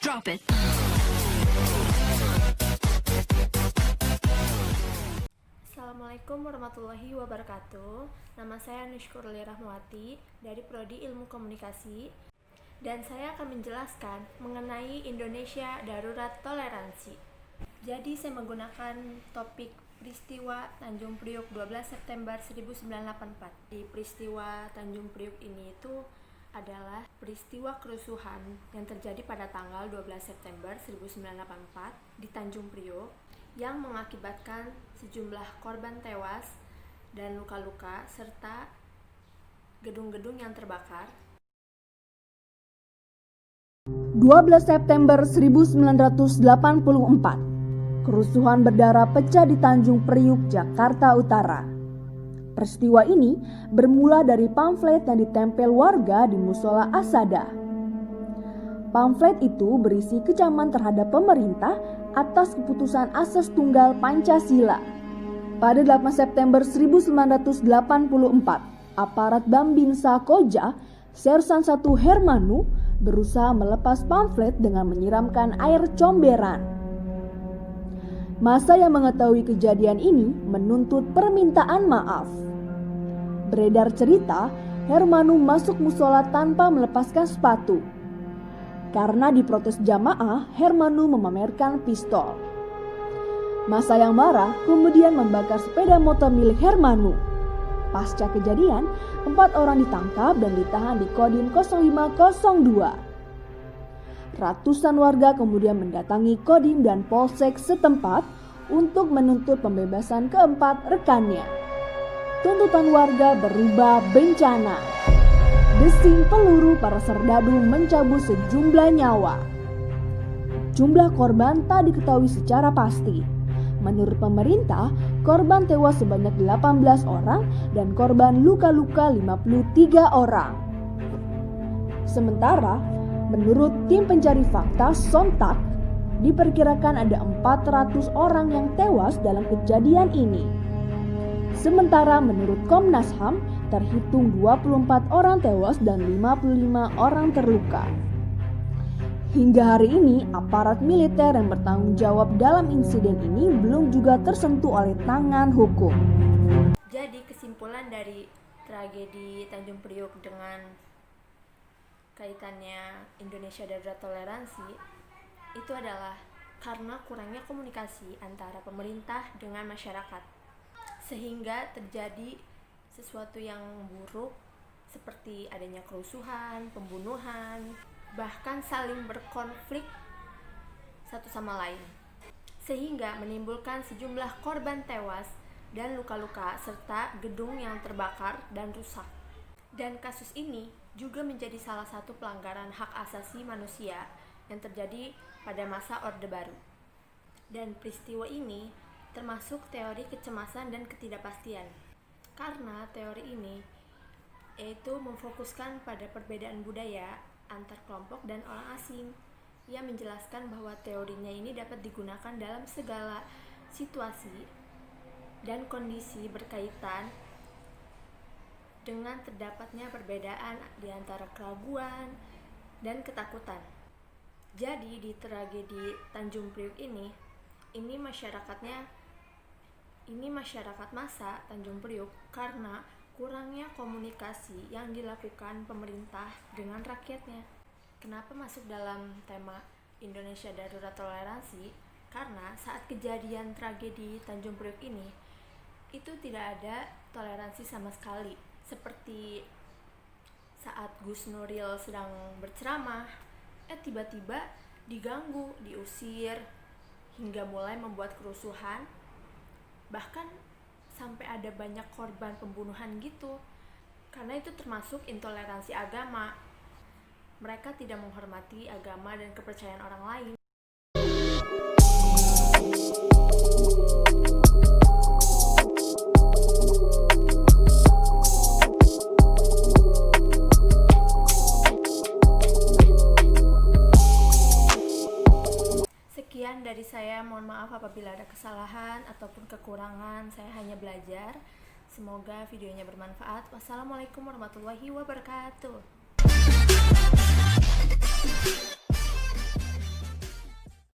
Drop it. Assalamualaikum warahmatullahi wabarakatuh. Nama saya Nushkurli Rahmawati dari Prodi Ilmu Komunikasi, dan saya akan menjelaskan mengenai Indonesia Darurat Toleransi. Jadi saya menggunakan topik peristiwa Tanjung Priuk 12 September 1984. Di peristiwa Tanjung Priuk ini itu adalah peristiwa kerusuhan yang terjadi pada tanggal 12 September 1984 di Tanjung Priuk yang mengakibatkan sejumlah korban tewas dan luka-luka serta gedung-gedung yang terbakar. 12 September 1984, kerusuhan berdarah pecah di Tanjung Priuk, Jakarta Utara. Peristiwa ini bermula dari pamflet yang ditempel warga di musola Asada. Pamflet itu berisi kecaman terhadap pemerintah atas keputusan asas tunggal Pancasila. Pada 8 September 1984, aparat Bambinsa Koja, Sersan 1 Hermanu, berusaha melepas pamflet dengan menyiramkan air comberan. Massa yang mengetahui kejadian ini menuntut permintaan maaf. Beredar cerita, Hermanu masuk musola tanpa melepaskan sepatu. Karena diprotes jamaah, Hermanu memamerkan pistol. Massa yang marah kemudian membakar sepeda motor milik Hermanu. Pasca kejadian, 4 orang ditangkap dan ditahan di Kodim 0502. Ratusan warga kemudian mendatangi Kodim dan Polsek setempat untuk menuntut pembebasan keempat rekannya. Tuntutan warga berubah bencana. Desing peluru para serdadu mencabut sejumlah nyawa. Jumlah korban tak diketahui secara pasti. Menurut pemerintah, korban tewas sebanyak 18 orang dan korban luka-luka 53 orang. Sementara, menurut tim pencari fakta Sontak, diperkirakan ada 400 orang yang tewas dalam kejadian ini. Sementara menurut Komnas HAM, terhitung 24 orang tewas dan 55 orang terluka. Hingga hari ini, aparat militer yang bertanggung jawab dalam insiden ini belum juga tersentuh oleh tangan hukum. Jadi kesimpulan dari tragedi Tanjung Priuk dengan kaitannya Indonesia Darurat Toleransi itu adalah karena kurangnya komunikasi antara pemerintah dengan masyarakat, sehingga terjadi sesuatu yang buruk seperti adanya kerusuhan, pembunuhan, bahkan saling berkonflik satu sama lain, sehingga menimbulkan sejumlah korban tewas dan luka-luka serta gedung yang terbakar dan rusak. Dan kasus ini juga menjadi salah satu pelanggaran hak asasi manusia yang terjadi pada masa Orde Baru. Dan peristiwa ini termasuk teori kecemasan dan ketidakpastian, karena teori ini yaitu memfokuskan pada perbedaan budaya antar kelompok dan orang asing. Ia menjelaskan bahwa teorinya ini dapat digunakan dalam segala situasi dan kondisi berkaitan dengan terdapatnya perbedaan di antara keraguan dan ketakutan. Jadi di tragedi Tanjung Priuk ini masyarakat massa Tanjung Priuk karena kurangnya komunikasi yang dilakukan pemerintah dengan rakyatnya. Kenapa masuk dalam tema Indonesia Darurat Toleransi? Karena saat kejadian tragedi Tanjung Priuk ini itu tidak ada toleransi sama sekali. Seperti saat Gus Nuril sedang berceramah, tiba-tiba diganggu, diusir, hingga mulai membuat kerusuhan. Bahkan sampai ada banyak korban pembunuhan gitu. Karena itu termasuk intoleransi agama. Mereka tidak menghormati agama dan kepercayaan orang lain. Sekian dari saya, mohon maaf apabila ada kesalahan ataupun kekurangan. Saya hanya belajar. Semoga videonya bermanfaat. Wassalamualaikum warahmatullahi wabarakatuh.